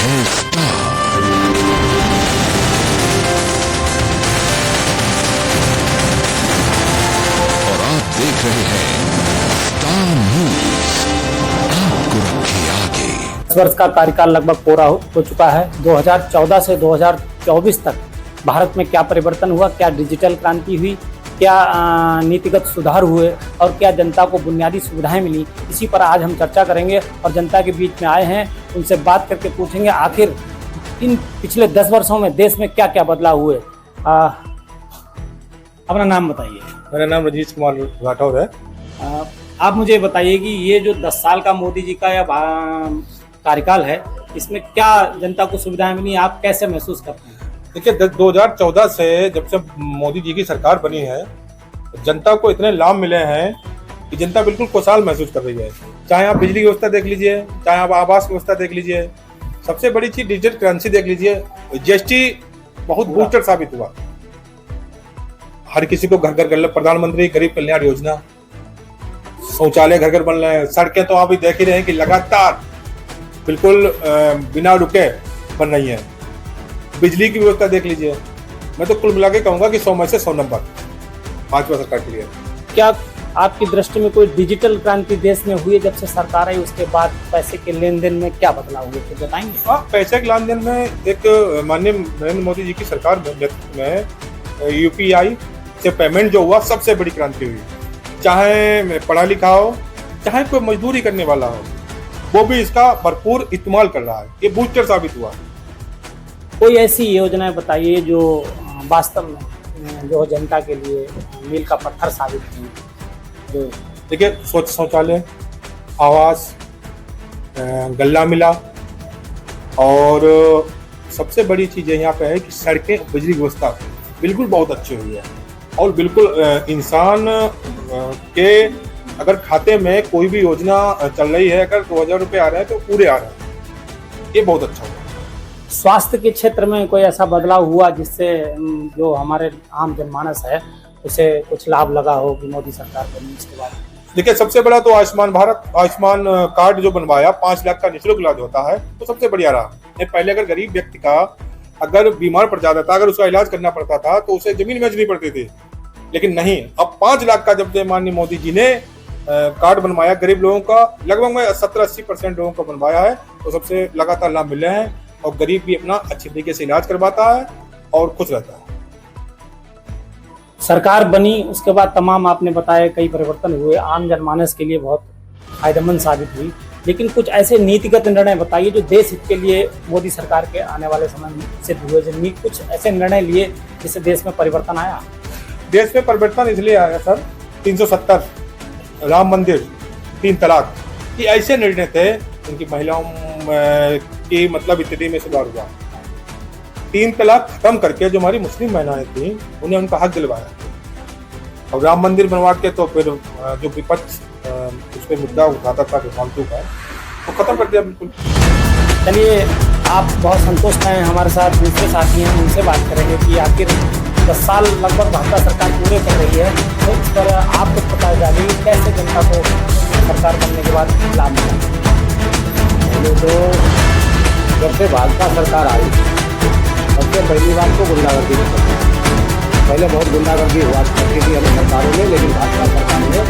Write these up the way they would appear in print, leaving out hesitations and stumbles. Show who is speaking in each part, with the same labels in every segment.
Speaker 1: है स्टार। और आप देख रहे हैं स्टार न्यूज, आपको रखे आगे।
Speaker 2: 10 वर्ष का कार्यकाल लगभग पूरा हो चुका है। 2014 से 2024 तक भारत में क्या परिवर्तन हुआ, क्या डिजिटल क्रांति हुई, क्या नीतिगत सुधार हुए और क्या जनता को बुनियादी सुविधाएं मिली, इसी पर आज हम चर्चा करेंगे। और जनता के बीच में आए हैं, उनसे बात करके पूछेंगे आखिर इन पिछले 10 वर्षों में देश में क्या क्या बदलाव हुए। अपना नाम बताइए।
Speaker 3: मेरा नाम रजीश कुमार राठौर है।
Speaker 2: आप मुझे बताइए कि ये जो 10 साल का मोदी जी का या कार्यकाल है, इसमें क्या जनता को सुविधाएं मिली, आप कैसे महसूस करते हैं?
Speaker 3: देखिए 2014 से जब से मोदी जी की सरकार बनी है, जनता को इतने लाभ मिले हैं कि जनता बिल्कुल खुशहाल महसूस कर रही है। चाहे आप बिजली की व्यवस्था देख लीजिए, चाहे आप आवास की व्यवस्था देख लीजिए, सबसे बड़ी चीज डिजिटल करेंसी देख लीजिए। जीएसटी बहुत बूस्टर साबित हुआ। हर किसी को घर घर प्रधानमंत्री गरीब कल्याण योजना, शौचालय घर घर बन रहे हैं, सड़कें तो आप भी देख ही रहे हैं कि लगातार बिल्कुल बिना रुके बन रही है। बिजली की व्यवस्था देख लीजिए। मैं तो कुल मिला के कहूंगा कि 100 में से 100 नंबर भाजपा सरकार के लिए।
Speaker 2: क्या आपकी दृष्टि में कोई डिजिटल क्रांति देश में हुई जब से सरकार आई, उसके बाद पैसे के लेन देन में क्या बदलाव हुए तो बताएंगे?
Speaker 3: हाँ, पैसे के लेन देन में एक माननीय नरेंद्र मोदी जी की सरकार में यूपीआई से पेमेंट जो हुआ, सबसे बड़ी क्रांति हुई। चाहे पढ़ा लिखा हो, चाहे कोई मजदूरी करने वाला हो, वो भी इसका भरपूर इस्तेमाल कर रहा है। ये बूस्टर साबित हुआ।
Speaker 2: कोई ऐसी योजनाएं बताइए जो वास्तव में जो जनता के लिए मील का पत्थर साबित हुई। जो
Speaker 3: देखिए शौचालय, आवास, गल्ला मिला, और सबसे बड़ी चीज़ यहाँ पे है कि सड़कें, बिजली व्यवस्था बिल्कुल बहुत अच्छी हुई है। और बिल्कुल इंसान के अगर खाते में कोई भी योजना चल रही है, अगर 2000 रुपये आ रहे हैं तो पूरे आ रहे हैं। ये बहुत अच्छा हुआ।
Speaker 2: स्वास्थ्य के क्षेत्र में कोई ऐसा बदलाव हुआ जिससे जो हमारे आम जनमानस है उसे कुछ लाभ लगा हो कि मोदी सरकार बनी इसके बाद?
Speaker 3: देखिए सबसे बड़ा तो आयुष्मान भारत, आयुष्मान कार्ड जो बनवाया, 5 लाख का निःशुल्क इलाज होता है, तो सबसे बढ़िया रहा। ये पहले अगर गरीब व्यक्ति का अगर बीमार पड़ जाता था, अगर उसका इलाज करना पड़ता था तो उसे जमीन बेचनी पड़ती थी। लेकिन नहीं, अब 5 लाख का जब से माननीय मोदी जी ने कार्ड बनवाया गरीब लोगों का, लगभग में 70-80% लोगों को बनवाया है, तो सबसे लगातार लाभ मिले हैं। और गरीब भी अपना अच्छे तरीके से इलाज करवाता है और खुश रहता है।
Speaker 2: सरकार बनी उसके बाद तमाम आपने बताया कई परिवर्तन हुए, आम जनमानस के लिए बहुत फायदेमंद साबित हुई। लेकिन कुछ ऐसे नीतिगत निर्णय बताइए जो देश हित के लिए मोदी सरकार के आने वाले समय में सिद्ध हुए, जो कुछ ऐसे निर्णय लिए जिससे देश में परिवर्तन आया।
Speaker 3: देश में परिवर्तन इसलिए आया सर, 370, राम मंदिर, 3 तलाक, ये ऐसे निर्णय थे उनकी महिलाओं की मतलब स्थिति में सुधार हुआ। 3 तलाक खत्म करके जो हमारी मुस्लिम महिलाएं थी उन्हें उनका हक दिलवाया। और राम मंदिर बनवा के तो फिर जो विपक्ष उस पर मुद्दा उठाता था फालतू का, वो खत्म कर दिया बिल्कुल।
Speaker 2: चलिए, आप बहुत संतुष्ट हैं। हमारे साथ दूसरे साथी हैं, उनसे बात करेंगे कि आखिर 10 साल लगभग भाजपा सरकार पूरे कर रही है, तो इस पर आप कुछ पता जानिए कैसे जनता को सरकार बनने के बाद लाभ मिला।
Speaker 4: तो जब से भाजपा सरकार आई, सबसे पहली बात तो गुंडागर्दी की पहले बहुत गुंडागर्दी हुआ करती थी हमें सरकारों में, लेकिन भाजपा सरकार ने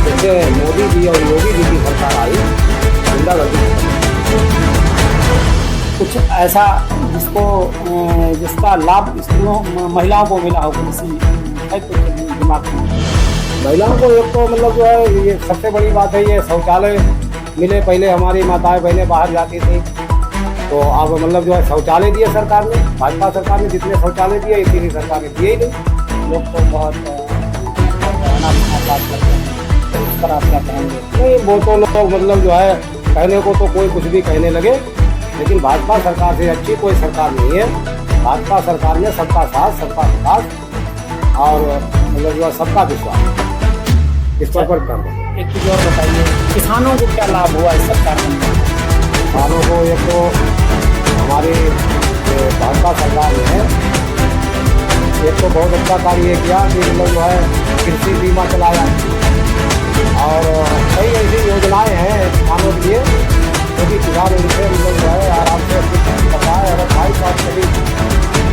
Speaker 4: जैसे मोदी जी और योगी जी की सरकार आई, गुंडागर्दी
Speaker 2: कुछ ऐसा जिसका लाभ स्त्रियों महिलाओं को मिला हो, किसी दिमाग में?
Speaker 4: महिलाओं को एक तो मतलब जो है, ये सबसे बड़ी बात है, ये शौचालय मिले। पहले हमारी माताएं बहनें बाहर जाती थी, तो अब मतलब जो है शौचालय दिए सरकार ने, भाजपा सरकार ने जितने शौचालय दिए इतनी सरकार ने दिए ही नहीं।
Speaker 2: लोग तो बहुत बात करते हैं, तो इस पर आप क्या कहेंगे?
Speaker 4: नहीं, वो तो लोग मतलब जो है कहने को तो कोई कुछ भी कहने लगे, लेकिन भाजपा सरकार से अच्छी कोई सरकार नहीं है। भाजपा सरकार ने सबका साथ, सबका विकास और मतलब जो है सबका विश्वास, इस पर कर दो।
Speaker 2: एक चीज़ और बताइए, किसानों को क्या लाभ हुआ इस सरकार में?
Speaker 4: किसानों को एक तो हमारी भाजपा सरकार ने एक तो बहुत अच्छा कार्य किया कि मतलब जो है कृषि बीमा चलाया, और कई ऐसी योजनाएं हैं किसानों के लिए, जो कि किसान उनसे मतलब जो है आराम से रहा है। अगर 22 साल चली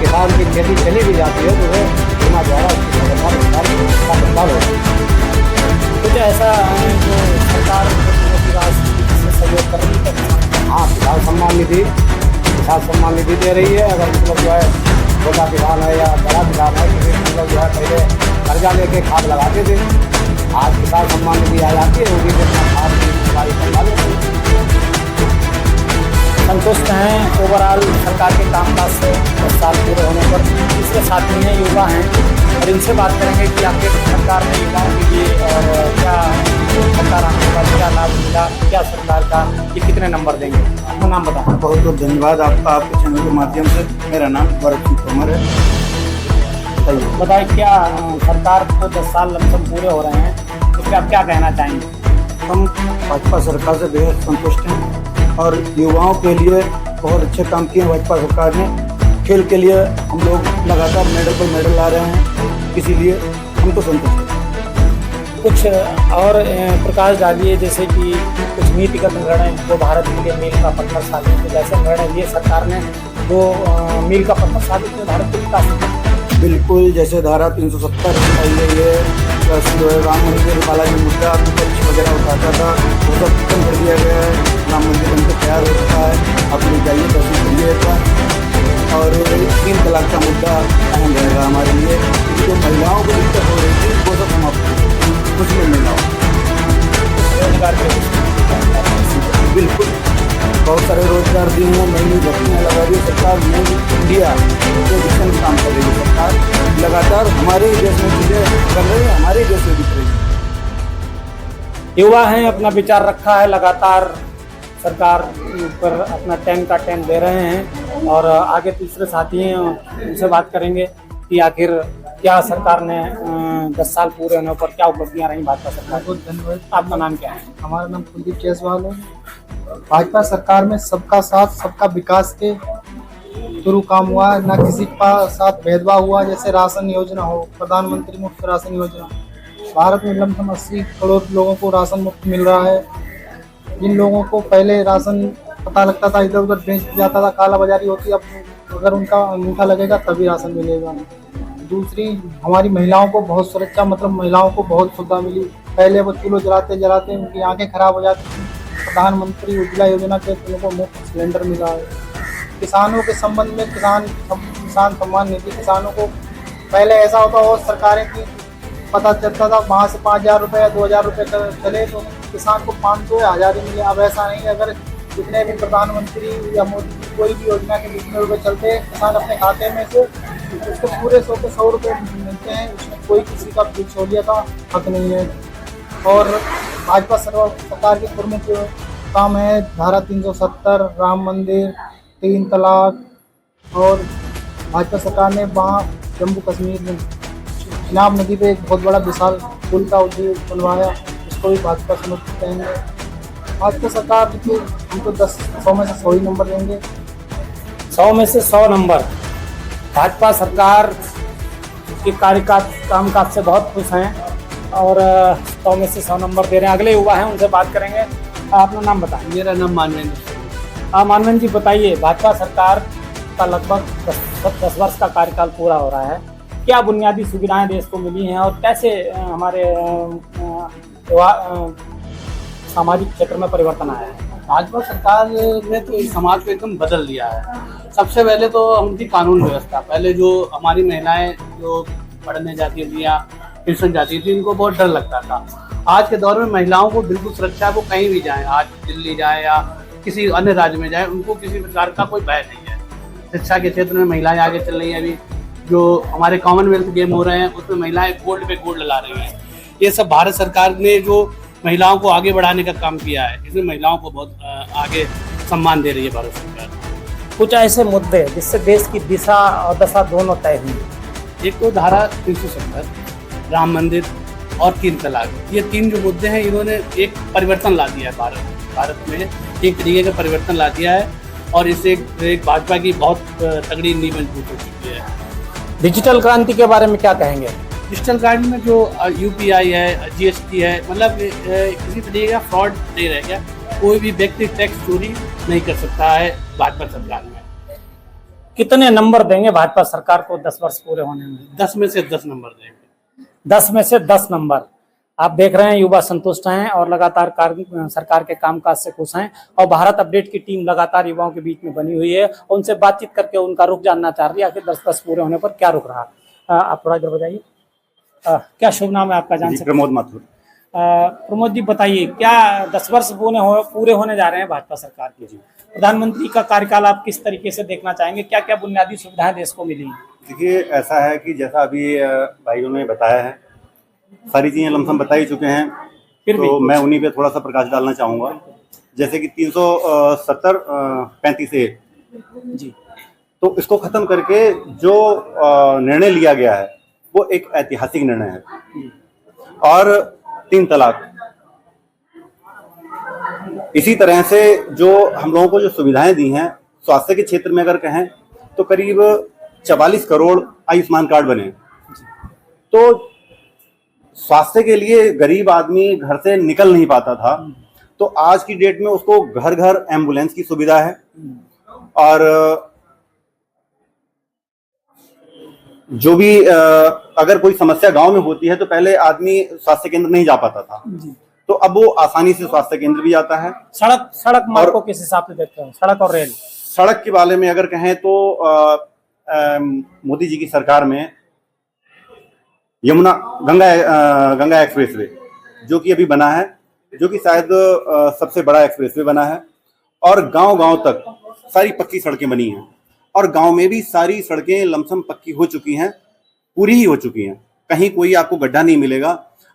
Speaker 4: किसान की खेती चली भी जाती है तो वह बीमा द्वारा उसकी का भुगतान होगा।
Speaker 2: कुछ ऐसा है जो सरकार की राशि से सहयोग कर रही है?
Speaker 4: हाँ, किसान सम्मान निधि दे रही है। अगर मतलब जो है छोटा किसान है या बड़ा किसान है, किसी मतलब जो है पहले कर्जा लेके खाद लगाते थे, आज किसान सम्मान निधि आ जाती है, वो भी अपना खाद की बुआई करवा लेते हैं।
Speaker 2: संतुष्ट हैं ओवरऑल सरकार के कामकाज से 10 साल पूरे होने पर? इसके साथी हैं, युवा हैं, और इनसे बात करेंगे कि आखिर सरकार ने युवाओं के लिए और क्या सरकार आने के बाद क्या लाभ मिला, क्या सरकार का ये कितने नंबर देंगे? अपना नाम बताएं।
Speaker 5: बहुत बहुत धन्यवाद आपका, आपके चैनल के माध्यम से। मेरा नाम गौरव सिंह तोमर है।
Speaker 2: बताइए, क्या सरकार को 10 साल लमसम पूरे हो रहे हैं, इस पर आप क्या कहना चाहेंगे?
Speaker 5: हम भाजपा सरकार से बेहद संतुष्ट हैं और युवाओं के लिए बहुत अच्छे काम किए भाजपा सरकार ने। खेल के लिए हम लोग लगातार मेडल पर मेडल ला रहे हैं, इसीलिए हम तो संतुष्ट हैं।
Speaker 2: कुछ और प्रकाश डालिए, जैसे कि कुछ नीतिगत निर्णय जो भारत के लिए मील का पत्थर साबित हुए, जैसे निर्णय लिए सरकार ने जो मील का पत्थर साबित हुए भारत के विकास में।
Speaker 5: बिल्कुल, जैसे धारा 370 आई गई है, प्लस जो है राम मंदिर बालाजी मुद्दा विपक्ष वगैरह उठाता था, वो सब खत्म कर दिया गया है। राम मंदिर बनकर तैयार हो चुका है, आप ले जाइए दर्शन करिए एक बार। और 3 तलाक का मुद्दा अहम रहेगा हमारे लिए, क्योंकि जो महिलाओं को दिक्कत हो रही थी वो सब समाप्त हो गई, कुछ लोग महिलाओं
Speaker 2: रोजगार के
Speaker 5: बिल्कुल बहुत सारे रोजगार दिए हैं, नई नई भर्तियाँ लगा रही है सरकार। नई इंडिया प्रोजेक्शन काम कर रही है सरकार, लगातार हमारे ही देश में चीज़ें कर रही है, हमारे ही देश में दिख रही है।
Speaker 2: युवा हैं, अपना विचार रखा है, लगातार सरकार पर अपना 10 का 10 दे रहे हैं। और आगे तीसरे साथी हैं, उनसे बात करेंगे कि आखिर क्या सरकार ने 10 साल पूरे होने पर क्या उपलब्धियां रही भाजपा सरकार।
Speaker 6: बहुत धन्यवाद।
Speaker 2: आपका नाम क्या है?
Speaker 6: हमारा नाम कुलदीप जायसवाल है। भाजपा सरकार में सबका साथ सबका विकास के थ्रू काम हुआ है, ना किसी का साथ भेदभाव हुआ। जैसे राशन योजना हो, प्रधानमंत्री मुफ्त राशन योजना, भारत में लमसम 80 करोड़ लोगों को राशन मुफ्त मिल रहा है। जिन लोगों को पहले राशन पता लगता था इधर उधर बेच जाता था, काला बाजारी होती, अब अगर उनका अंगूठा लगेगा तभी राशन मिलेगा। दूसरी, हमारी महिलाओं को बहुत सुरक्षा, मतलब महिलाओं को बहुत सुविधा मिली। पहले वो चूल्हो जलाते उनकी आंखें खराब हो जाती थी, प्रधानमंत्री उज्ज्वला योजना के उनको मुफ्त सिलेंडर मिला है। किसानों के संबंध में किसान सम्मान निधि, किसानों को पहले ऐसा होता और सरकारें की पता चलता था वहाँ से 5,000 रुपये या 2,000 रुपये चले तो किसान को 500 या 1,000 ही मिले। अब ऐसा नहीं है, अगर जितने भी प्रधानमंत्री या मोदी की कोई भी योजना के जितने रुपये चलते हैं, किसान अपने खाते में से उसको पूरे 100 रुपये मिलते हैं, उसमें कोई किसी का बिचौलिया का हक नहीं है। और भाजपा सरकार के प्रमुख काम है धारा 370, राम मंदिर, 3 तलाक। और भाजपा सरकार ने वहाँ जम्मू कश्मीर में चिनाब नदी पे एक बहुत बड़ा विशाल पुल का उद्योग बनवाया, इसको भी भाजपा समर्थित कहेंगे। भाजपा सरकार की हमको 100 में से 100 ही नंबर देंगे।
Speaker 2: 100 में से 100 नंबर भाजपा सरकार के कामकाज से बहुत खुश हैं और 100 में से 100 नंबर दे रहे हैं। अगले युवा हैं, उनसे बात करेंगे। अपना नाम बताएं।
Speaker 6: मेरा नाम मानवेंद्र।
Speaker 2: मानवेंद्र जी, बताइए, भाजपा सरकार का लगभग 10 वर्ष का कार्यकाल पूरा हो रहा है, क्या बुनियादी सुविधाएं देश को मिली हैं और कैसे हमारे सामाजिक क्षेत्र में परिवर्तन आया है?
Speaker 7: भाजपा सरकार ने तो समाज को एकदम बदल दिया है। सबसे पहले तो उनकी कानून व्यवस्था, पहले जो हमारी महिलाएं जो पढ़ने जाती थी या ट्यूशन जाती थी, इनको बहुत डर लगता था। आज के दौर में महिलाओं को बिल्कुल सुरक्षा, वो कहीं भी जाएं, आज दिल्ली जाए या किसी अन्य राज्य में जाए, उनको किसी प्रकार का कोई भय नहीं है। शिक्षा के क्षेत्र में महिलाएं आगे चल रही हैं। अभी जो हमारे कॉमनवेल्थ गेम हो रहे हैं उसमें महिलाएं गोल्ड पे गोल्ड ला रही हैं। ये सब भारत सरकार ने जो महिलाओं को आगे बढ़ाने का काम किया है, इसमें महिलाओं को बहुत आगे सम्मान दे रही है भारत सरकार।
Speaker 2: कुछ ऐसे मुद्दे जिससे देश की दिशा और दशा दोनों तय हुई।
Speaker 7: एक तो धारा 370, राम मंदिर और 3 तलाक, ये 3 जो मुद्दे हैं, इन्होंने एक परिवर्तन ला दिया है भारत में, एक तरीके का परिवर्तन ला दिया है और इससे एक भाजपा की बहुत तगड़ी नींव मजबूत हो चुकी है।
Speaker 2: डिजिटल क्रांति के बारे में क्या कहेंगे?
Speaker 7: डिजिटल क्रांति में जो UPI है, GST है, मतलब किसी तरीके का फ्रॉड नहीं रह गया। कोई भी व्यक्ति टैक्स चोरी नहीं कर सकता है भाजपा सरकार में।
Speaker 2: कितने नंबर देंगे भाजपा सरकार को 10 वर्ष पूरे होने में?
Speaker 7: 10 में से 10 नंबर देंगे।
Speaker 2: 10 में से 10 नंबर। आप देख रहे हैं युवा संतुष्ट हैं और लगातार सरकार के कामकाज से खुश हैं और भारत अपडेट की टीम लगातार युवाओं के बीच में बनी हुई है। उनसे बातचीत करके उनका रुख जानना चाह रही है, आखिर 10 वर्ष पूरे होने पर क्या रुक रहा। आप थोड़ा इधर बताइए, क्या शुभ नाम है आपका, जान सकते?
Speaker 8: प्रमोद माथुर।
Speaker 2: प्रमोद जी बताइए, क्या 10 वर्ष पूरे होने जा रहे हैं भाजपा सरकार के? प्रधानमंत्री का कार्यकाल आप किस तरीके से देखना चाहेंगे? क्या क्या बुनियादी सुविधाएं देश को मिली?
Speaker 8: देखिए, ऐसा है कि जैसा अभी भाइयों ने बताया है, सारी चीजें लमसम बता ही चुके हैं,
Speaker 2: फिर
Speaker 8: तो मैं उन्हीं पे थोड़ा सा प्रकाश डालना चाहूँगा। जैसे कि 370-35A
Speaker 2: जी,
Speaker 8: तो इसको खत्म करके जो निर्णय लिया गया है वो एक ऐतिहासिक निर्णय है। और 3 तलाक, इसी तरह से जो हम लोगों को जो सुविधाएं दी हैं स्वास्थ्य के क्षेत्र में अगर कहें तो करीब 44 करोड़ आयुष्मान कार्ड बने। तो स्वास्थ्य के लिए गरीब आदमी घर से निकल नहीं पाता था, तो आज की डेट में उसको घर घर एम्बुलेंस की सुविधा है। और जो भी अगर कोई समस्या गांव में होती है तो पहले आदमी स्वास्थ्य केंद्र नहीं जा पाता था, तो अब वो आसानी से स्वास्थ्य केंद्र भी जाता है।
Speaker 2: सड़क मार्ग को किस हिसाब से देखते हैं, सड़क और रेल?
Speaker 8: सड़क के बारे में अगर कहें तो मोदी जी की सरकार में यमुना गंगा एक्सप्रेसवे जो कि अभी बना है, जो कि शायद सबसे बड़ा एक्सप्रेसवे बना है, और गांव-गांव तक सारी पक्की सड़कें बनी हैं। और गांव में भी सारी सड़कें लमसम पक्की हो चुकी हैं, पूरी ही हो चुकी हैं, कहीं कोई आपको गड्ढा नहीं मिलेगा।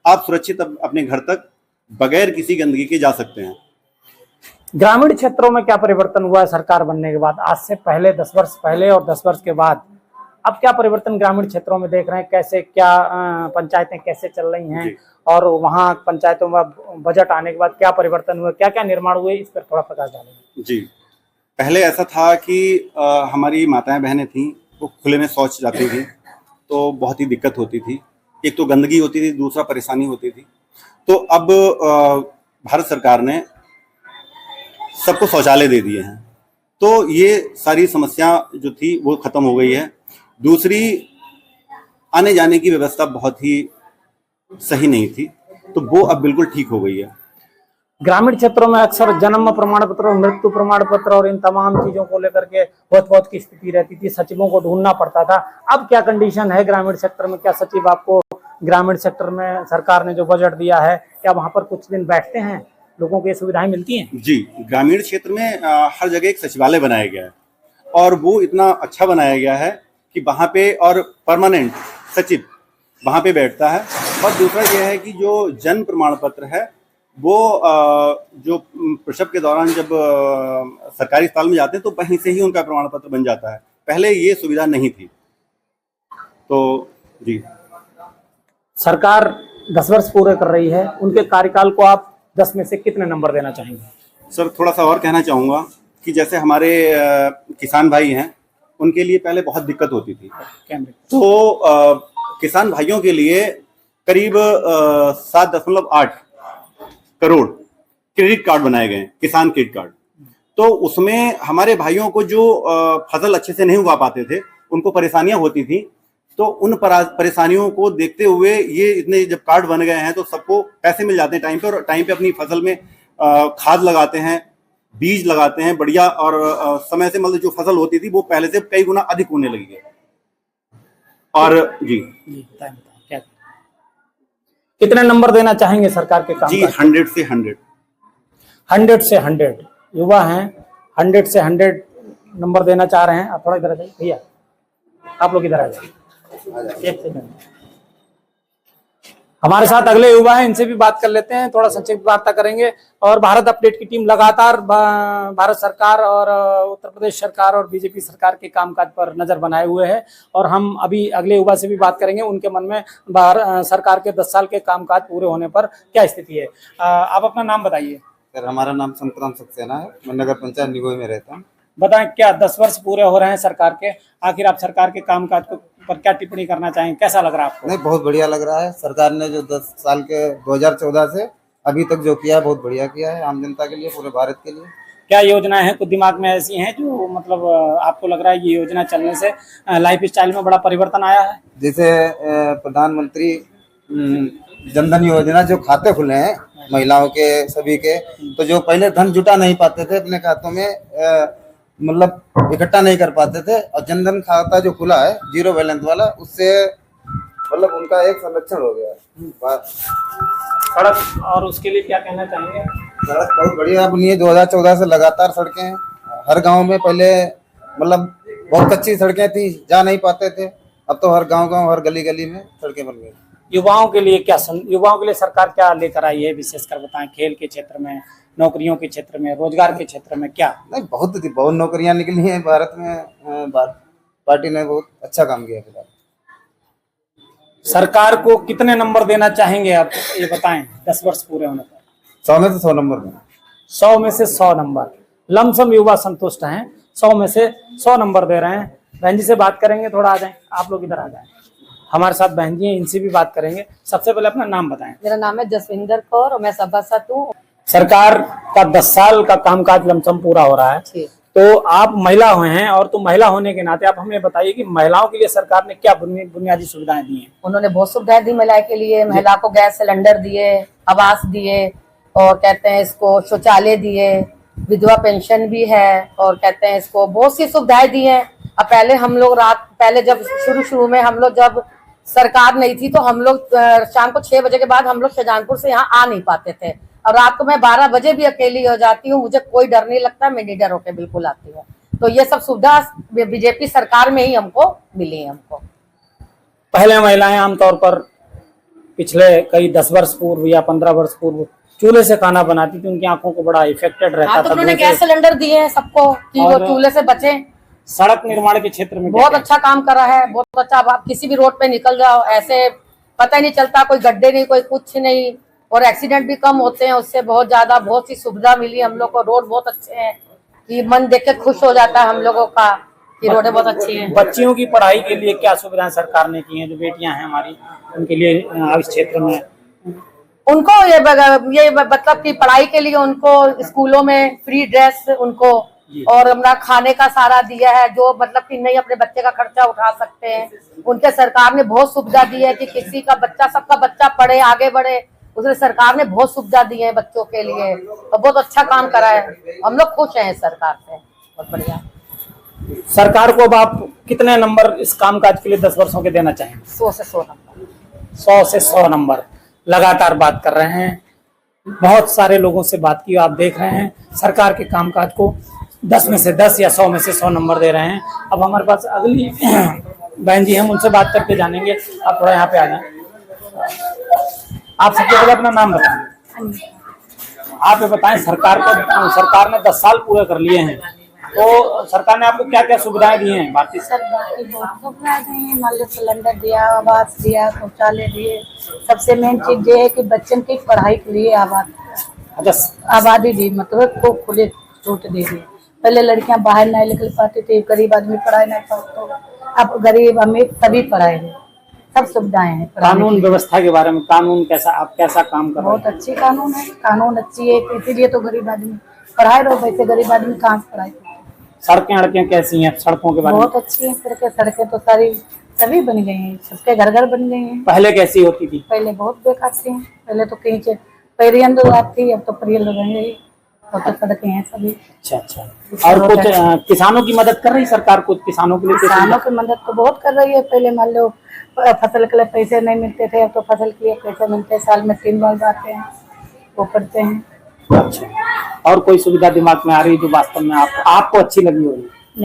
Speaker 8: आप सुरक्षित अपने घर तक बगैर किसी गंदगी के जा सकते हैं।
Speaker 2: ग्रामीण क्षेत्रों में क्या परिवर्तन हुआ है सरकार बनने के बाद? आज से पहले 10 वर्ष पहले और 10 वर्ष के बाद अब क्या परिवर्तन ग्रामीण क्षेत्रों में देख रहे हैं? कैसे क्या पंचायतें कैसे चल रही हैं और वहाँ पंचायतों में बजट आने के बाद क्या परिवर्तन हुए, क्या क्या निर्माण हुए, इस पर थोड़ा प्रकाश डालेंगे।
Speaker 8: जी, पहले ऐसा था कि हमारी माताएं बहनें थीं वो खुले में शौच जाती थी, तो बहुत ही दिक्कत होती थी। एक तो गंदगी होती थी, दूसरा परेशानी होती थी। तो अब भारत सरकार ने सबको शौचालय दे दिए हैं, तो ये सारी समस्या जो थी वो खत्म हो गई है। दूसरी, आने जाने की व्यवस्था बहुत ही सही नहीं थी, तो वो अब बिल्कुल ठीक हो गई है।
Speaker 2: ग्रामीण क्षेत्रों में अक्सर जन्म प्रमाण पत्र, मृत्यु प्रमाण पत्र और इन तमाम चीजों को लेकर के बहुत की स्थिति रहती थी, सचिवों को ढूंढना पड़ता था। अब क्या कंडीशन है ग्रामीण सेक्टर में? क्या सचिव आपको ग्रामीण सेक्टर में सरकार ने जो बजट दिया है, क्या वहां पर कुछ दिन बैठते हैं, लोगों को ये सुविधाएं मिलती हैं?
Speaker 8: जी, ग्रामीण क्षेत्र में हर जगह एक सचिवालय बनाया गया है, और वो इतना अच्छा बनाया गया है कि वहाँ पे और परमानेंट सचिव वहाँ पे बैठता है। और दूसरा यह है कि जो जन्म प्रमाण पत्र है वो जो प्रसव के दौरान जब सरकारी अस्पताल में जाते हैं तो वहीं से ही उनका प्रमाण पत्र बन जाता है। पहले ये सुविधा नहीं थी। तो जी,
Speaker 2: सरकार 10 वर्ष पूरे कर रही है, उनके कार्यकाल को आप 10 में से कितने नंबर देना चाहेंगे?
Speaker 8: सर, थोड़ा सा और कहना चाहूँगा कि जैसे हमारे किसान भाई हैं, उनके लिए पहले बहुत दिक्कत होती थी। तो किसान भाइयों के लिए करीब 7.8 करोड़ क्रेडिट कार्ड बनाए गए, किसान क्रेडिट कार्ड। तो उसमें हमारे भाइयों को जो फसल अच्छे से नहीं उगा पाते थे, उनको परेशानियां होती थी, तो उन परेशानियों को देखते हुए ये इतने जब कार्ड बन गए हैं तो सबको पैसे मिल जाते हैं टाइम पे, और टाइम पे अपनी फसल में खाद लगाते हैं, बीज लगाते हैं बढ़िया, और समय से मतलब जो फसल होती थी वो पहले से कई गुना अधिक होने लगी है। और जी
Speaker 2: क्या कितने नंबर देना चाहेंगे सरकार के काम?
Speaker 8: जी, 100 से 100।
Speaker 2: 100 से 100 युवा हैं, 100 से 100 नंबर देना चाह रहे हैं। आप थोड़ा इधर आ जाइए भैया, आप लोग इधर आ जाइए, एक सेकंड। हमारे साथ अगले युवा हैं, इनसे भी बात कर लेते हैं, थोड़ा संक्षिप्त वार्ता करेंगे। और भारत अपडेट की टीम लगातार भारत सरकार और उत्तर प्रदेश सरकार और बीजेपी सरकार के कामकाज पर नजर बनाए हुए है, और हम अभी अगले युवा से भी बात करेंगे, उनके मन में सरकार के 10 साल के कामकाज पूरे होने पर क्या स्थिति है। आप अपना नाम बताइए।
Speaker 9: सर, हमारा नाम संतराम सक्सेना है, मैं नगर पंचायत निगोई में रहता हूँ।
Speaker 2: बताएं, क्या 10 वर्ष पूरे हो रहे हैं सरकार के, आखिर आप सरकार के कामकाज पर क्या टिप्पणी करना चाहेंगे, कैसा लग रहा है आपको?
Speaker 9: नहीं, बहुत बढ़िया लग रहा है। सरकार ने जो 10 साल के 2014 से अभी तक जो किया है बहुत बढ़िया किया है, आम जनता के लिए, पूरे भारत के लिए।
Speaker 2: क्या योजनाएं हैं कुछ दिमाग में ऐसी हैं जो मतलब आपको लग रहा है ये योजना चलने से लाइफ स्टाइल में बड़ा परिवर्तन आया है?
Speaker 9: जैसे प्रधानमंत्री जनधन योजना जो खाते खुले हैं महिलाओं के सभी के, तो जो पहले धन जुटा नहीं पाते थे अपने खातों में, मतलब इकट्ठा नहीं कर पाते थे, और जनधन खाता जो खुला है जीरो बैलेंस वाला, उससे मतलब उनका एक संरक्षण हो गया है।
Speaker 2: सड़क और उसके लिए क्या कहना चाहेंगे?
Speaker 9: सड़क बहुत बढ़िया बनी है। 2014 से लगातार सड़कें हैं हर गांव में। पहले मतलब बहुत कच्ची सड़कें थी, जा नहीं पाते थे, अब तो हर गांव हर गली गली में सड़कें बन गई।
Speaker 2: युवाओं के लिए क्या युवाओं के लिए सरकार क्या लेकर आई है विशेषकर बताएं? खेल के क्षेत्र में, नौकरियों के क्षेत्र में, रोजगार के क्षेत्र में क्या?
Speaker 9: नहीं, बहुत नौकरियां निकली हैं भारत में। पार्टी ने बहुत अच्छा काम किया फिलहाल।
Speaker 2: सरकार को कितने नंबर देना चाहेंगे आप ये बताएं 10 वर्ष पूरे होने पर?
Speaker 9: 100 में से 100 नंबर दें।
Speaker 2: 100 में से 100 नंबर। लमसम युवा संतुष्ट हैं, 100 में से 100 नंबर दे रहे हैं। बहन जी से बात करेंगे, थोड़ा आ जाएं, आप लोग इधर आ जाएं। हमारे साथ बहन जी हैं, इनसे भी बात करेंगे। सबसे पहले अपना नाम बताएं।
Speaker 10: मेरा नाम है जसविंदर कौर और मैं सभासद हूँ।
Speaker 2: सरकार का 10 साल का कामकाज लमसम पूरा हो रहा है, तो आप महिला हुए हैं, और तो महिला होने के नाते आप हमें बताइए कि महिलाओं के लिए सरकार ने क्या बुनियादी सुविधाएं दी हैं?
Speaker 10: उन्होंने बहुत सुविधाएं दी महिला के लिए। महिला को गैस सिलेंडर दिए, आवास दिए, और कहते हैं इसको शौचालय दिए, विधवा पेंशन भी है, और कहते हैं इसको बहुत सी सुविधाएं दी हैं। अब पहले हम लोग पहले जब शुरू में हम लोग जब सरकार नहीं थी तो हम लोग शाम को 6 बजे के बाद हम लोग शाहजहानपुर से यहाँ आ नहीं पाते थे, और रात को मैं 12 बजे भी अकेली हो जाती हूँ, मुझे कोई डर नहीं लगता, मैं निडर होकर बिल्कुल आती हूँ। तो ये सब सुविधा बीजेपी सरकार में ही हमको मिली है। हमको
Speaker 2: पहले महिलाएं आमतौर पर पिछले कई 10 वर्ष पूर्व या 15 वर्ष पूर्व चूल्हे से खाना बनाती थी, उनकी आंखों को बड़ा इफेक्टेड रहता था।
Speaker 10: उन्होंने गैस सिलेंडर दिए हैं सबको कि वो चूल्हे से बचे।
Speaker 2: सड़क निर्माण के क्षेत्र में
Speaker 10: बहुत अच्छा काम करा है, बहुत अच्छा। आप किसी भी रोड पे निकल जाओ, ऐसे पता ही नहीं चलता, कोई गड्ढे नहीं, कोई कुछ नहीं, और एक्सीडेंट भी कम होते हैं उससे। बहुत ज्यादा बहुत सी सुविधा मिली हम लोग को। रोड बहुत अच्छे हैं कि मन देख के खुश हो जाता है हम लोगों का कि रोडें बहुत अच्छी हैं।
Speaker 2: बच्चियों की पढ़ाई के लिए क्या सुविधाएं सरकार ने की हैं? जो बेटियां हैं हमारी, उनके लिए इस क्षेत्र में
Speaker 10: उनको ये मतलब की पढ़ाई के लिए उनको स्कूलों में फ्री ड्रेस उनको, और अपना खाने का सारा दिया है, जो मतलब कि नहीं अपने बच्चे का खर्चा उठा सकते हैं, उनके सरकार ने बहुत सुविधा दी है कि किसी का बच्चा, सबका बच्चा पढ़े आगे बढ़े, उसने सरकार ने बहुत सुविधा दी है बच्चों के लिए, और बहुत अच्छा काम करा है। हम लोग खुश हैं सरकार से, बहुत बढ़िया।
Speaker 2: सरकार को अब आप कितने नंबर इस कामकाज के लिए 10 वर्षों के देना चाहेंगे?
Speaker 10: 100 से 100 नंबर।
Speaker 2: 100 से 100 नंबर। लगातार बात कर रहे हैं, बहुत सारे लोगों से बात की, आप देख रहे हैं सरकार के कामकाज को 10 में से 10 या 100 में से 100 नंबर दे रहे हैं। अब हमारे पास अगली बहन जी हम उनसे बात करके जानेंगे। आप थोड़ा यहाँ पे आ जाएं। आप सबसे पहले अपना नाम बताएं। आप ये बताएं, सरकार ने 10 साल पूरे कर लिए हैं, तो सरकार ने आपको क्या क्या सुविधाएं दी हैं? भारतीय
Speaker 11: सरकार की बहुत सुविधाएं दी हैं। मान लो सिलेंडर दिया, आवास दिया, शौचालय दिए। सबसे मेन चीज ये है कि बच्चों की पढ़ाई के लिए आबादी दी, मतलब को खुले छूट दे दी। पहले लड़कियां बाहर नहीं निकल पाती थी, गरीब आदमी पढ़ाई नहीं पाते, अब गरीब अमीर सभी पढ़ाए हैं, सब सुविधाएं हैं।
Speaker 2: कानून व्यवस्था के बारे में, कानून कैसा, आप कैसा काम कर रहे हैं?
Speaker 11: बहुत अच्छी कानून है, कानून अच्छी है, इसीलिए तो गरीब आदमी पढ़ाए रहो, वैसे गरीब आदमी कहाँ से पढ़ाई।
Speaker 2: सड़कें कैसी हैं? सड़कों के बारे में
Speaker 11: बहुत अच्छी है। सड़कें तो सारी सभी बन गई हैं, सबके घर घर बन गई हैं।
Speaker 2: पहले कैसी होती थी?
Speaker 11: पहले बहुत बेकार थी। पहले तो कहीं से परियन थी, अब तो परियल बन गई, अब तो सड़कें हैं सभी।
Speaker 2: अच्छा। और कुछ किसानों की मदद कर रही सरकार? कुछ किसानों के लिए?
Speaker 11: किसानों की मदद तो बहुत कर रही है। पहले मान लो फसल के लिए पैसे नहीं मिलते थे, अब तो फसल के लिए पैसे मिलते हैं, साल में 3 बार आते हैं, वो करते हैं।
Speaker 2: अच्छा। और कोई सुविधा दिमाग में आ रही जो वास्तव में आपको अच्छी लगी होगी?